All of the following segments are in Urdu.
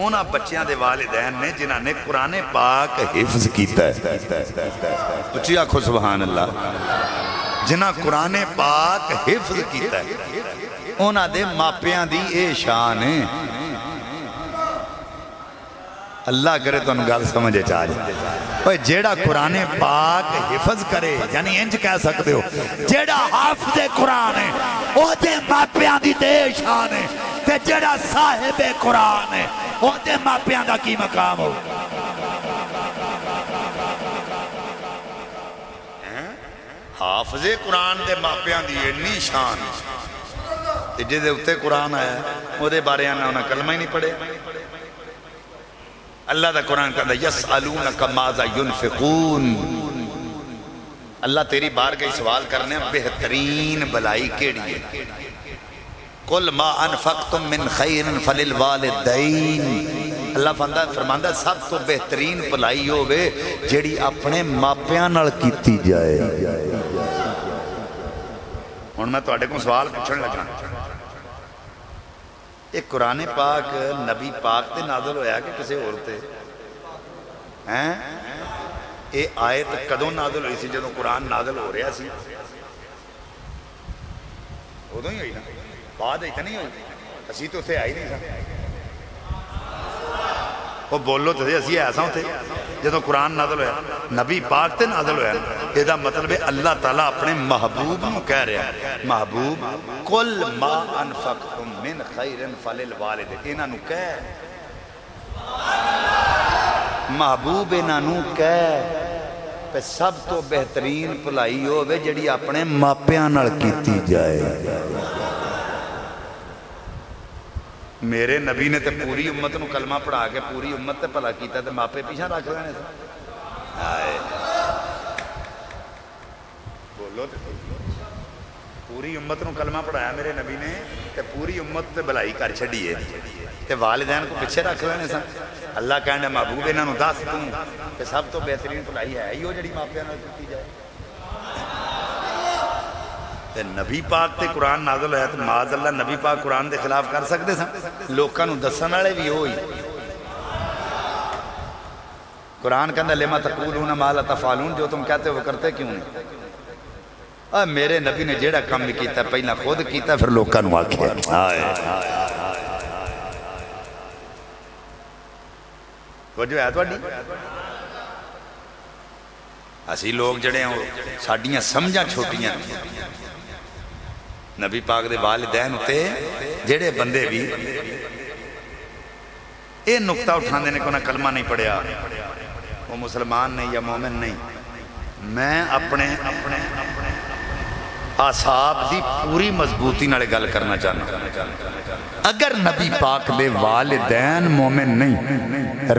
انہاں بچیاں دے والدین نے جنہاں نے قرآن پاک حفظ کیتا ہے، اچھی آنکھو سبحان اللہ، جنہاں قرآن پاک حفظ کیتا ہے انہاں دے ماپیاں دی اے شان ہے۔ اللہ کرے تو انگال سمجھے چاہے جیڑا قرآن پاک حفظ کرے، یعنی انج کہہ سکتے ہو جیڑا حافظ قرآن ہے وہ دے ماپیاں دی تے شان ہے، تے جیڑا صاحب قرآن ہے وہ دے ماپیاں دا کی مقام ہو۔ حافظ قرآن دے ماپیاں دی اتنی شان، جے دے اتے قرآن آیا وہ دے بارے آنا انہاں کلمہ ہی نہیں پڑھے۔ اللہ دا قرآن کہتا ہے یسألونک ماذا ینفقون، اللہ تیری بارگاہ سوال کرنے بہترین بلائی کیڑی ہے؟ قل ما انفقتم من خیر فللوالدین، اللہ فرماندہ سب تو بہترین بلائی ہوئے جیڑی اپنے ماپیاں نال کیتی جائے۔ اور میں تو اڈے کو سوال پوچھنے لگا، ایک قرآن پاک نبی پاک تے نازل ہویا کہ کسے اور تے؟ اے آیت کدوں نازل ہوئی سی؟ جدوں قرآن نازل ہو رہا سی ادوں ہی ہوئی نا، بعد ہی تو نہیں ہوئی، اسی تو اتنے آئی نہیں سا۔ وہ بولو تو اسی ایسا ہوتے جدوں قرآن نازل ہویا نبی پاک تے نازل ہویا، یہ مطلب ہے اللہ تعالیٰ اپنے محبوب نو کہہ رہا ہے، محبوب قل ما انفقتم من خیر فللوالد، انہاں نو کہہ محبوب انہاں نو کہہ پہ سب تو بہترین بھلائی ہوئے جڑی اپنے ماپیاں نال کیتی جائے۔ میرے نبی نے تے پوری امت نو کلمہ پڑھا کے پوری امت تے بھلا کیتا تے ماپے پیچھے رکھ لینے تھے؟ بولو تے پوری امت نو کلمہ پڑھایا میرے نبی نے تے پوری امت تے بھلائی کر چھڑیے تے والدین کو پیچھے رکھ لینے سن۔ اللہ کہنے محبوب انہاں نو دس دوں کہ سب تو بہترین بھلائی ہے ہی وہ جڑی ماپیاں نال کیتی جائے۔ تے نبی پاک تے قرآن نازل ہویا تو معاذ اللہ نبی پاک قرآن دے خلاف کر سکتے سن؟ لوکاں نو دسن والے بھی ہوئی۔ قرآن کہندا لما تقولون ما لا تفعلون، جو تم کہتے ہو وہ کرتے کیوں نہیں؟ میرے نبی نے جیڑا کام بھی کیتا پہلا خود کیتا پھر لوکاں نو آکھیا۔ وہ جو ہے تواڈی اسی لوگ جڑے ہیں ساڈیاں سمجھاں چھوٹیاں، نبی پاک دے والدین تے جڑے بندے بھی اے نقطہ اٹھاندے نے کہ انہاں کلمہ نہیں پڑھیا وہ مسلمان نہیں یا مومن نہیں۔ میں اپنے اعصاب دی پوری مضبوطی نالے گل کرنا چاہنا، اگر نبی پاک دے والدین مومن نہیں،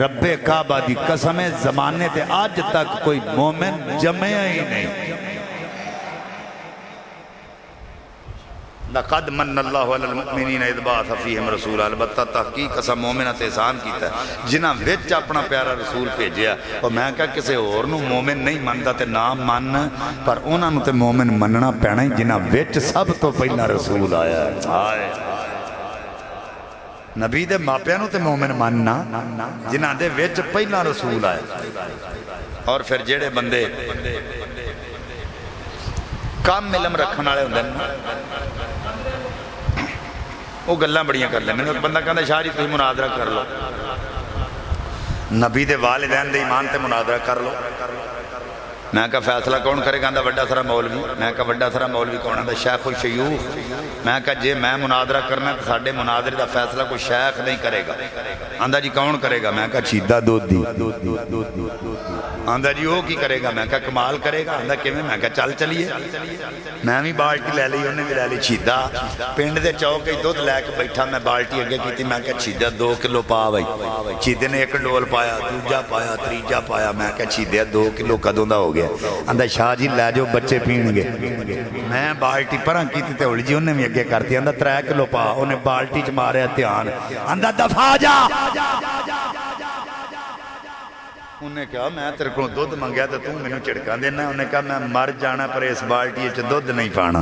رب کعبہ دی قسم زمانے تے آج تک کوئی مومن جمعہ ہی نہیں۔ لقد من اللہ علی المؤمنین اذ بعث فیہم رسولا، البتہ تحقیق اسا مومنات احسان کیتا ہے جنہاں وچ اپنا پیارا رسول بھیجیا۔ اور میں کہا کسے اور نو مومن نہیں مندا تے نام من، پر انہاں نو تے مومن مننا پینا ہی جنہاں وچ سب تو پہلا رسول آیا ہے۔ نبی دے ماپیاں نو تے مومن مننا جنہاں دے وچ پہلا رسول آیا۔ اور پھر جیڑے بندے کام علم رکھن والے ہوندے نے وہ گلاں بڑیاں کر لیں۔ میں نے ایک بندہ کہتا شاہ جی تسی مناظرہ کر لو، نبی دے والدین دے ایمان تے مناظرہ کر لو۔ میں کہا فیصلہ کون کرے گا؟ بڑا سارا مولوی۔ میں کہا بڑا سارا مولوی کون ہے؟ شیخ الشیوخ۔ میں کہا جے میں مناظرہ کرنا تو ساڈے مناظرے دا فیصلہ کوئی شیخ نہیں کرے گا۔ آندا جی کون کرے گا؟ میں کہا چیدہ دودھی۔ آندا جی وہ کی کرے گا؟ میں کہا کمال کرے گا۔ آندا کیویں؟ میں کہا چل چلیے۔ میں بھی بالٹی لے لی، انہیں بھی لے لی چیدہ۔ پنڈ دے چوک ہی دودھ لے کے بیٹھا، میں بالٹی اگے کیتی، میں کہا چیدہ 2 کلو پا بھائی۔ چیدے نے 1 ڈول پایا، دوجا پایا، تریجا پایا۔ میں کہا چیدہ 2 کلو کدوں دا ہو گیا؟ آندا شاہ جی لے جو بچے پین گے۔ میں بالٹی پرہاں کیتی تے ہولی جی انہیں بھی اگے کرتی۔ آندا 3 کلو پا، انہیں بالٹی چ ماریا دھیان۔ آندا دفع جا۔ انہیں کہا میں تیرے کو دودھ منگیا تو تم میں نے چڑکا دینا۔ انہیں کہا میں مر جانا پر اس بالٹی چ دودھ نہیں پانا۔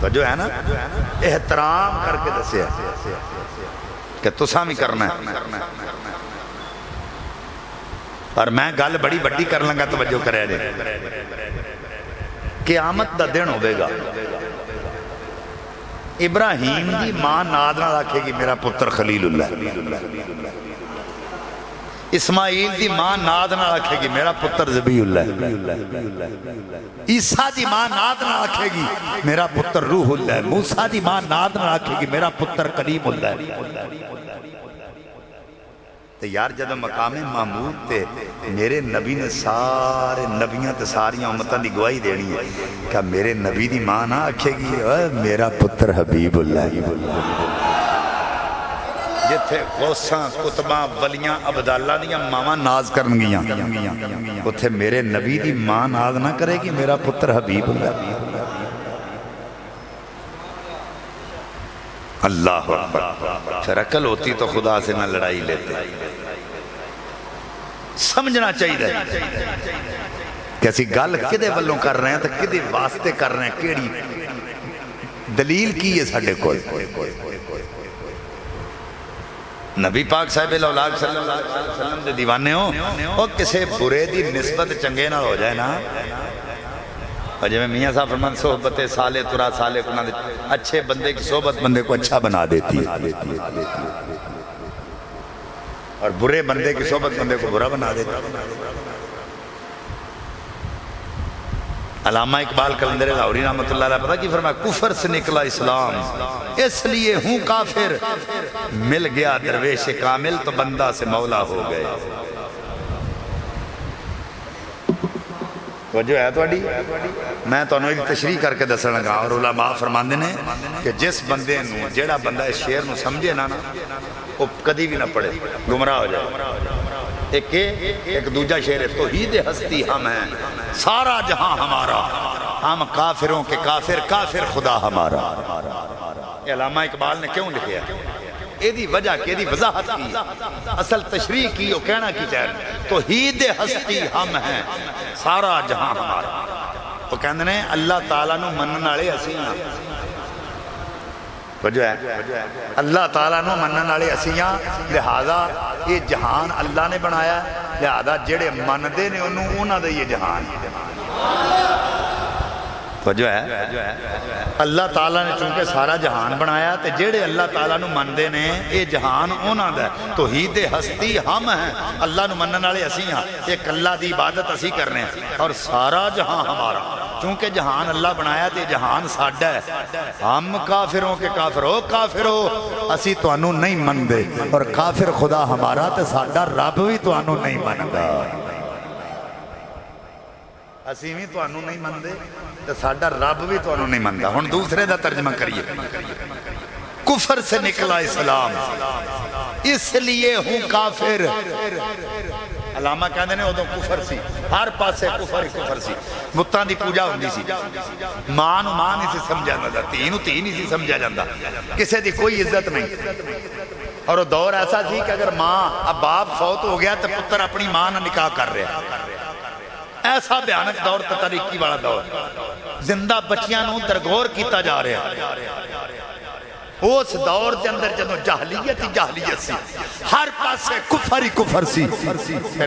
تو جو ہے نا احترام کر کے دسیا کہ تساں بھی کرنا ہے. اور میں گل بڑی بڑی کر لنگا توجہ کرے جے. قیامت دا دن ہوئے گا ابراہیم دی ماں ناد نہ رکھے گی میرا پتر خلیل اللہ. اسماعیل دی ماں ناد نہ رکھے گی میرا پتر ذبیح اللہ. عیسیٰ دی ماں ناد نہ رکھے گی میرا پتر روح اللہ. موسیٰ دی ماں ناد نہ رکھے گی میرا پتر کلیم اللہ. تو یار جب مقام محمود تے میرے نبی نے سارے نبیاں تے ساریاں امتاں دی گواہی دینی ہے کہ میرے نبی دی ماں نہ آکھے گی میرا پتر حبیب اللہ. جتھے غوثاں کتباں ولیاں عبداللہ دیاں ماما ناز کرن گیاں اتھے میرے نبی دی ماں ناز نہ کرے گی میرا پتر حبیب اللہ. اللہ اکبر. پھر عقل ہوتی تو خدا سے نہ لڑائی لیتے. سمجھنا چاہیے کہ اسی گل کدے والوں کر رہے ہیں تو کدے واسطے کر رہے ہیں کیڑی دلیل کی ہے ساڈے کول. نبی پاک صاحب الاولاد صلی اللہ علیہ وسلم دے دیوانے ہو اور کسے برے دی نسبت چنگے نہ ہو جائے نا. اور جب میاں صاحب فرمان صحبت سالے ترا سالے کو اچھے بندے کی صحبت بندے کو اچھا بنا دیتی ہے اور برے بندے کی صحبت بندے کو برا بنا دیتی ہے. علامہ اقبال قلندر لاہوری رحمت اللہ علیہ پتہ کی فرمایا کفر سے نکلا اسلام اس لیے ہوں کافر مل گیا درویش کامل تو بندہ سے مولا ہو گئے. وجہ ہے تو اڈی میں تو انہوں ایک تشریح کر کے دسنا لگا. اور علماء فرماندے نے کہ جس بندے نو جیڑا بندہ اس شعر نو سمجھے نا وہ کدی بھی نہ پڑے گمراہ ہو جائے. ایک دوجہ شعر ہے توحید ہستی ہم ہیں سارا جہاں ہمارا ہم کافروں کے کافر کافر خدا ہمارا. یہ علامہ اقبال نے کیوں لکھیا ایدی وجہ کی ایدی وضاحت کی اصل تشریح کی وہ کہنا کی چاہے توحید ہستی ہم ہیں سارا جہاں ہمارا. وہ کہندے نے اللہ تعالیٰ نو منن والے اسی ہاں. وجہ ہے اللہ تعالیٰ نو منن والے اسی ہاں لہذا یہ جہان اللہ نے بنایا لہذا جڑے مندے نے انہاں دا یہ جہان. وجہ ہے اللہ تعالیٰ نے چونکہ سارا جہان بنایا تے جڑے اللہ تعالیٰ نو مندے نے یہ جہان انہاں دا توحید ہستی ہم ہیں اللہ نو منن والے اسی ہاں. ایک اللہ دی عبادت اسی کرنے ہیں اور سارا جہاں ہمارا. چونکہ جہان اللہ بنایا تے جہان ساڈا ہے. ہم کافروں کے کافر ہو کافر ہو اسی تو انہوں نہیں مندے اور کافر خدا ہمارا تے ساڈا رب بھی تو انہوں نہیں مندہ. اسی بھی تو انہوں نہیں مندے تو ساڈا رب بھی تو انہوں نہیں مندہ. ہن دوسرے دا ترجمہ کریے کفر سے نکلا اسلام اس لیے ہوں کافر. علامہ کہندے نے ادو کفر سی ہر پاسے کفر ہی کفر سی. بتاں دی پوجا ہوندی سی ماں نو ماں نہیں سی سمجھا جاندا تھی نو تھی نہیں سی سمجھا جاندا کسے دی کوئی عزت نہیں. اور وہ دور ایسا سی کہ اگر ماں اب باپ فوت ہو گیا تو پتر اپنی ماں نہ نکاح کر رہا. ایسا بیانک دور تاریخی والا دور زندہ بچیاں نو درگور کیتا جا رہا. اس دور کے اندر جنہوں جاہلیت ہی جاہلیت سی ہر پاس سے کفر ہی کفر سی.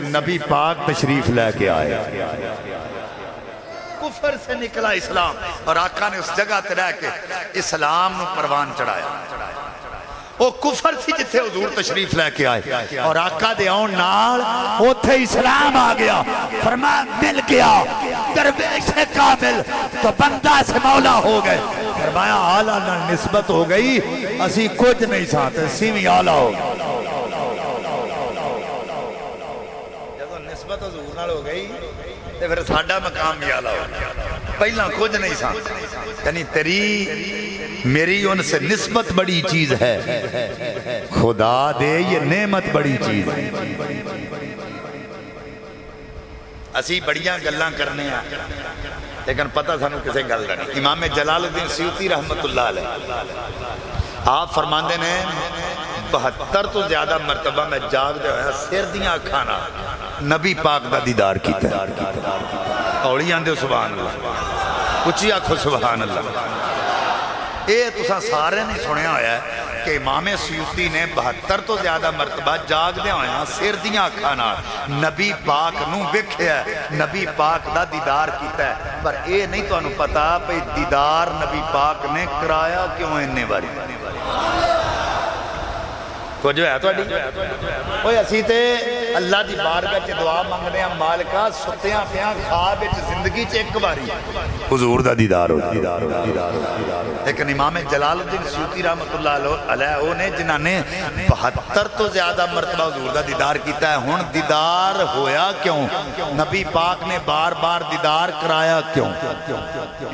نبی پاک تشریف لے کے آئے کفر سے نکلا اسلام اور آقا نے اس جگہ تے رہ کے اسلام نو پروان چڑھایا. وہ کفر سی جتھے حضور تشریف لے کے آئے اور آقا دے آن نال اوتھے اسلام آ گیا. فرمایا مل گیا درویش کامل تو بندہ سے مولا ہو گئے. فرمایا آلہ نہ نسبت ہو گئی اسی کچھ نہیں ساتھ سیوی آلہ ہو گئی. جب نسبت حضور نال ہو گئی تو پھر ساڈا مقام بھی آلہ ہو گیا. پہلا کچھ نہیں ساتھ یعنی تیری میری ان سے نسبت بڑی چیز ہے خدا دے یہ نعمت بڑی چیز ہے. اسی بڑیاں گلاں کرنے ہیں لیکن پتہ سانو کسے گل دا نہیں. امام جلال الدین سیوطی رحمت اللہ علیہ آپ فرماندے نے 72 تو زیادہ مرتبہ میں جاگ دے ہویا سر دیاں کھانا نبی پاک دا دیدار کیتا ہے. اوڑی آندے سبحان اللہ اچھی آنکھو سبحان اللہ. یہ تساں سارے نے سنیا ہویا ہے کہ امام سیوطی نے 72 تو زیادہ مرتبہ جاگ دیا ہویا سر دیاں اکھاں نال نبی پاک نو ویکھیا ہے، نبی پاک دا دیدار کیتا ہے، پر اے نہیں تو انہوں پتا پہ دیدار نبی پاک نے کرایا کیوں اننے باری کو جو ہے تو اڈی اوہ اسی تے اللہ دی بارگاہ چ دعا منگنے ہیں مالکہ ستیاں پیاں خواب وچ زندگی چ ایک باری حضور دا دیدار ہو لیکن امام جلال الدین سیوطی رحمت اللہ علیہ وہ نے جنہاں نے 72 تو زیادہ مرتبہ حضور دا دیدار کیتا ہے، ہن دیدار ہویا کیوں؟ نبی پاک نے بار بار دیدار کرایا کیوں؟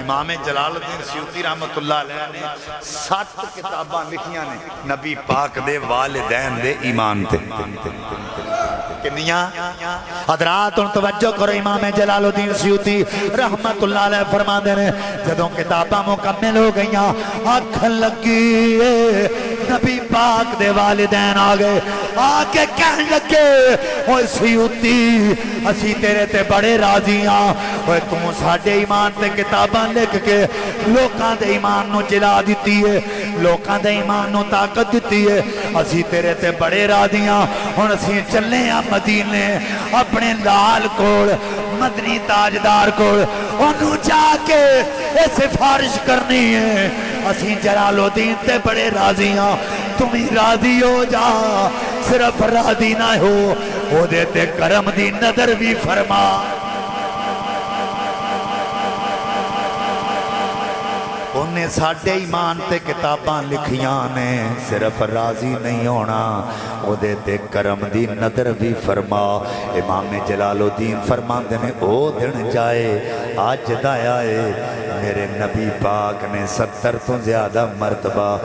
امام جلال الدین سیوطی رحمت اللہ علیہ نے 7 کتاباں لکھیاں نے نبی پاک دے والدین دے ایمان تے کنیاں حضرات ان توجہ کرو، امام جلال الدین سیوطی رحمت اللہ علیہ فرما دینے جدوں کتاباں مکمل ہو گئیاں آنکھ لگی نبی پاک دے والدین آگئے آکے کہنے لگے اوہ سیوطی اسی تیرے تے بڑے راضی ہاں، اوہ تم ساڑھے ایمان تے کتاباں لکھ کے لوکاں دے ایمان نو جلا دیتی ہے، لوکاں دے ایمان نو طاقت دیتی ہے، اسی تیرے تے بڑے راضی ہاں، ہن اسی چلے ہیں مدینے اپنے لال کوڑ مدنی تاجدار کوڑ انہوں جا کے سفارش کرنی ہے، اسی جلال الدین تے بڑے راضی ہاں، تمہیں راضی ہو جا، صرف راضی نہ ہو وہ دیتے کرم دی نظر بھی فرما۔ انہیں ساڑھے ایمان تے کتاباں لکھیاں نے، صرف راضی نہیں ہونا وہ دیتے کرم دی نظر بھی فرما۔ امام جلال الدین فرما دینے او دن جائے آج دایائے میرے نبی پاک نے 70 تو زیادہ مرتبہ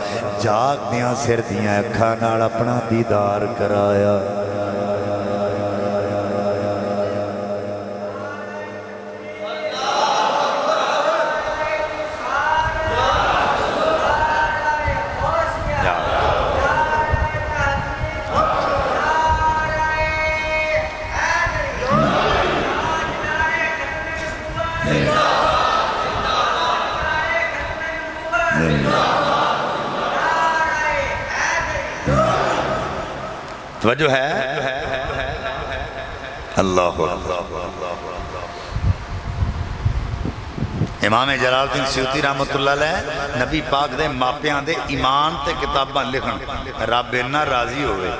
جاگ دیاں سر دیاں اکھاناڑ اپنا دیدار کرایا۔ توجہ ہے اللہ امام جلال الدین سیوطی رحمت اللہ علیہ نبی پاک دے ماپیاں دے ایمان تے کتاباں لکھن رب انہا راضی ہوئے،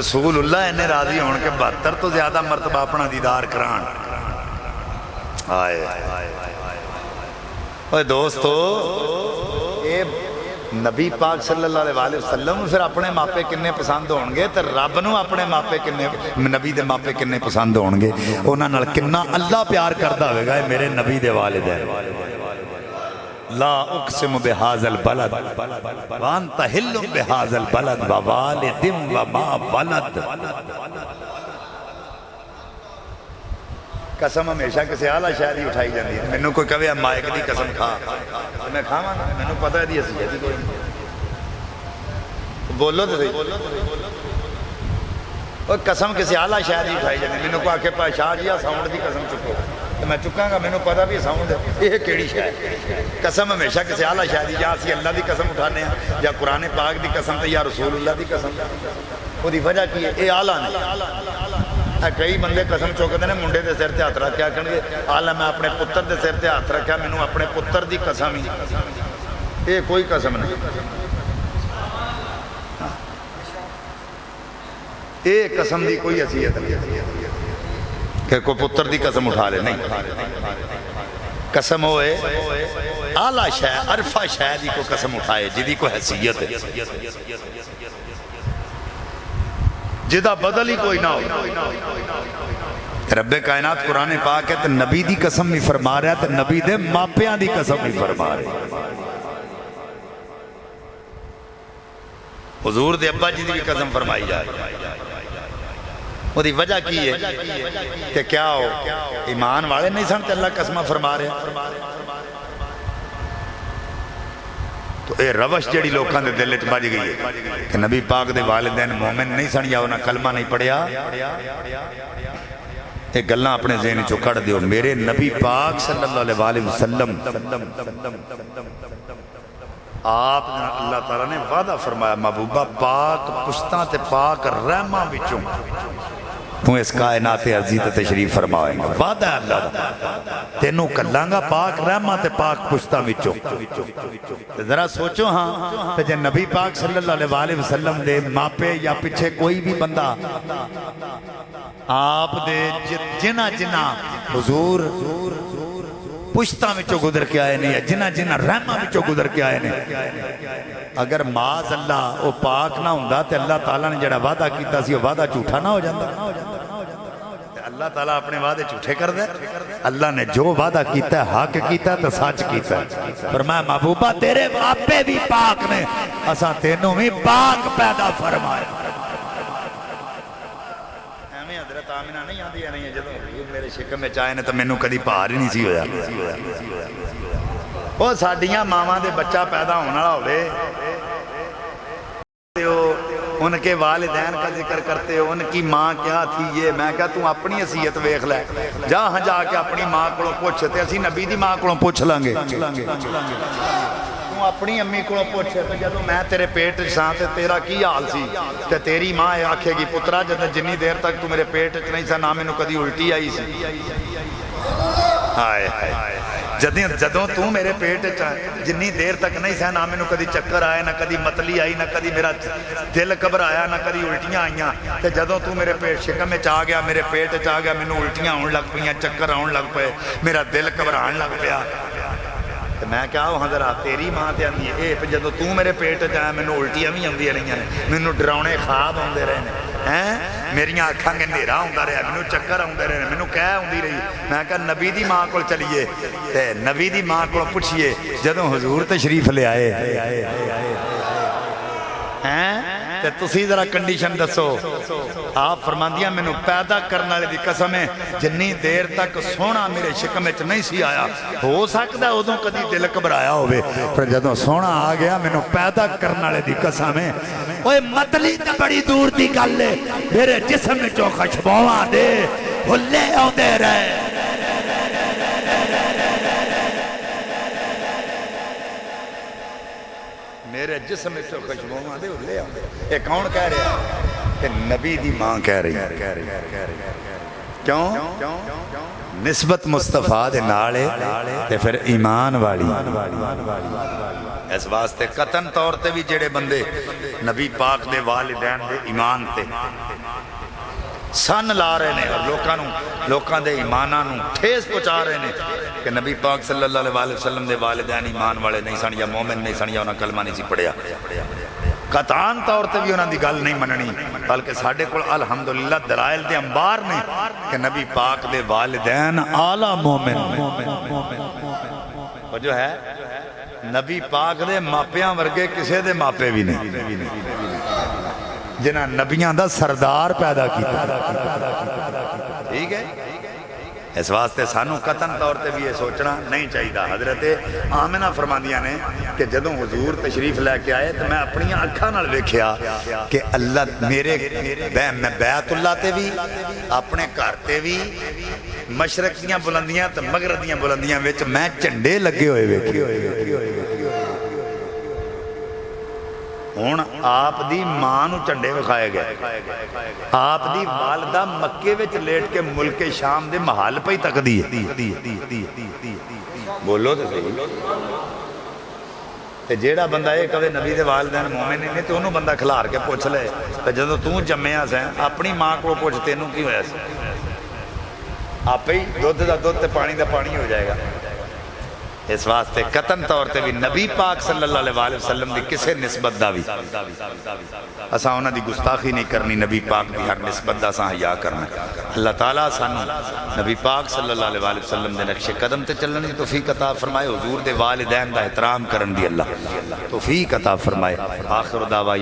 رسول اللہ انہیں راضی ہون کے 72 تو زیادہ مرتبہ اپنا دیدار کران۔ آئے اوہ دوستو اے نبی پاک صلی اللہ علیہ وسلم پھر اپنے ماپے کنے پسند ہونگے تو رب نو اپنے ماپے کنے نبی دے ماپے کنے پسند ہونگے، انہاں نال کنا اللہ پیار کردہ ہوئے گا میرے نبی دے والد ہے۔ لا اقسم بہذا البلد وانت حل بہذا البلد ووالد وما ولد۔ قسم ہمیشہ کسی اعلیٰ شاید ہی اٹھائی جاندی ہے، میں کوئی کہے مائک دی قسم کھا میں کھاواں نا، میں پتہ ہے دی اسی ہے کوئی بولو تو صحیح، اور قسم کسی اعلیٰ شاید ہی اٹھائی جاندی ہے، میں کو آکے پا شاہ جی ساؤنڈ دی قسم چکو تو میں چکاں گا، میں پتہ بھی ساؤنڈ ہے یہ کیڑی شاید قسم ہمیشہ کسی اعلیٰ شاید ہی، یا اسی اللہ دی قسم اٹھانے ہیں یا قرآن پاک دی قسم تے یا رسول اللہ دی قسم، وہ دی وجہ کی ہے اے اعلیٰ نے۔ کئی بندے قسم چوکتے ہیں منڈے دے سر تے ہاتھ رکھیا کہنگے آلہ میں اپنے پتر دے سر تے ہاتھ رکھیا میں اپنے پتر دی قسم ہی، یہ کوئی قسم نہیں، یہ قسم دی کوئی حیثیت نہیں کہ کوئی پتر دی قسم اٹھا لے، نہیں قسم ہوئے اعلیٰ شے عرفہ شے دی کو قسم اٹھائے جدی کو حیثیت ہے، جدہ بدل ہی کوئی نہ ہو۔ رب کائنات قرآن پاک ہے تو نبی دی قسم بھی فرما رہا ہے تو نبی دے ماپیاں دی قسم بھی فرما رہا ہے، حضور دے ابا جی دی بھی قسم فرمائی جائے، وہ دی وجہ کی ہے کہ کیا ہو ایمان والے نہیں سنتے اللہ قسمہ فرما رہے ہیں، تو اے روش جڑی لوکاں دے دل وچ بج گئی ہے کہ نبی پاک دے والدین مومن نہیں سن یا انہاں کلمہ نہیں پڑھیا، یہ گلاں اپنے ذہن چو کڑ دیو. میرے نبی پاک صلی اللہ علیہ وسلم آپ اللہ تعالیٰ نے وعدہ فرمایا محبوبہ پاک پشتاں تے پاک رحمہ بچوں تو اس کائنات عزیز تشریف فرمائیں گا. وعدہ ہے اللہ دا تینوں کلانگا پاک رحمہ تے پاک پشتاں بچوں. ذرا سوچو ہاں جے نبی پاک صلی اللہ علیہ وسلم دے ماپے یا پچھے کوئی بھی بندہ آپ دے جنہ جنہ حضور پشتاں وچوں گزر کے آئے نے جنہ جنہ رحمہ وچوں گزر کے آئے نے اگر معاذ اللہ وہ پاک نہ ہوندا تے اللہ تعالیٰ نے جڑا وعدہ کیتا سی وہ وعدہ جھوٹا نہ ہو جاتا. اللہ تعالیٰ اپنے وعدے جھوٹے کر دے. اللہ نے جو وعدہ کیتا ہے حق کیتا ہے تو سچ کیتا ہے. فرمایا محبوبہ تیرے باپے بھی پاک نے اساں تینوں بھی پاک پیدا فرمائے. ایویں حضرت آمنہ نہیں آندی نہیں جدوں میرے شکم میں چائے نے تو مینوں کدی پار ہی نہیں سی ہویا. وہ ساڈیاں ماواں دے بچہ پیدا ہونے والا ہوے ان کے والدین کا ذکر کرتے ہو ان کی ماں کیا تھی. یہ میں کہا تم اپنی حیثیت ویکھ لے جہاں جا کے اپنی ماں کو پوچھ تے اسی نبی دی ماں کو پوچھ لیں گے. تم اپنی امی کو پوچھ تے جدوں میں تیرے پیٹ ساں تے تیرا کی حال سی تے تیری ماں آکھے گی پترا جنی دیر تک تو میرے پیٹ چ نہیں سا نہ مینوں کدی الٹی آئی سی. ہائے ہائے جدوں تو میرے پیٹ جنی دیر تک نہیں سہ نہ مینوں کدی چکر آئے نہ کدی متلی آئی نہ کدی میرا دل گھبرایا نہ کدی الٹیاں آئیاں تے جدوں تو میرے پیٹ شکم میں آ گیا میرے پیٹ چ آ گیا مینوں الٹیاں ہون لگ پئیاں چکر آن لگ پئے میرا دل گھبران لگ پیا تے میں کہا وہ ذرا تیری ماں تے آندی ہے اے جدوں تو میرے پیٹ چ آیا مینوں الٹیاں بھی آندیاں رہیاں نے مینوں ڈراونے خواب آندے رہے نے میریاں اکھاں کے نیرا ہوندا رہیا مینوں چکر آندے رہے مینوں کہہ ہوندی رہی. میں کہا نبی دی ماں کول چلیے تے نبی دی ماں کول پوچھئے جدوں حضور تشریف لے آئے تے تسی ذرا کنڈیشن دسو. آپ فرماندیاں مینوں پیدا کرنے والے دی قسم ہے جنی دیر تک سونا میرے شکم وچ نہیں سی آیا ہو سکدا اودوں کدی دل گھبرایا ہوے پر جدوں سونا آ گیا مینوں پیدا کرنے والے دی قسم ہے. اوے متلی تے بڑی دور دی گل ہے میرے جسم وچوں خوشبواں دے ہلے آندے رہے. میرے جسم میں تو خوشبواں دے ہلے آندے. یہ کون کہہ رہا ہے کہ نبی دی ماں کہہ رہی ہے. کیوں نسبت مصطفیٰ دے نالے تے پھر ایمان والی. اس واسطے قطن طور تے بھی جڑے بندے نبی پاک دے والدین دے ایمان تے سن لا رہے نے اور لوکاں دے ایماناں نوں ٹھیس پہنچا رہے نے کہ نبی پاک صلی اللہ علیہ وسلم دے والدین ایمان والے نہیں سن یا مومن نہیں سن یا انہاں کلمہ نہیں سی پڑھیا. قطعاً طور تے بھی انہاں دی گل نہیں مننی بلکہ ساڈے کول الحمدللہ دلائل دے انبار نے کہ نبی پاک دے والدین اعلیٰ مومن اور جو ہے نبی پاک دے ماپیاں ورگے کسے دے ماپے بھی نہیں جنہ نبیاں دا سردار پیدا کیتا. ٹھیک ہے اس واسطے سانو قطن طور تے بھی یہ سوچنا نہیں چاہیے. حضرت آمنہ فرماندیاں نے کہ جدوں حضور تشریف لے کے آئے تو میں اپنی آنکھاں نال ویکھیا کہ اللہ میرے میں بیت اللہ تے بھی اپنے گھر تے بھی مشرق دیاں بلندیاں تے مغرب دیاں بلندیاں وچ میں جھنڈے لگے ہوئے ویکھے. ہون آپ دی ماں نو جھنڈے وکھائے گئے. آپ دی والدہ مکے وچ لیٹ کے ملک شام دے محل پہ تکدی ہے. بولو تے صحیح. تے جیڑا بندہ یہ کہے نبی دے والدین مومن نہیں تے انہوں بندہ کھلار کے پوچھ لے تے جدوں تو جمیا سیں اپنی ماں کو پوچھ تینوں کی ہویا سی آپ ہی دودھ دا دودھ تے پانی دا پانی ہو جائے گا. اس واسطے قطن طور تے بھی نبی پاک صلی اللہ علیہ وسلم دی کسے نسبت دا بھی اساں انہاں دی گستاخی نہیں کرنی. نبی پاک دی ہر نسبت دا اساں حیا کرنا. اللہ تعالیٰ سانو نبی پاک صلی اللہ علیہ وسلم دے نقش قدم تے چلنے دی توفیق عطا فرمائے. حضور دے والدین دا احترام کرن دی اللہ توفیق عطا فرمائے. آخر دعویٰ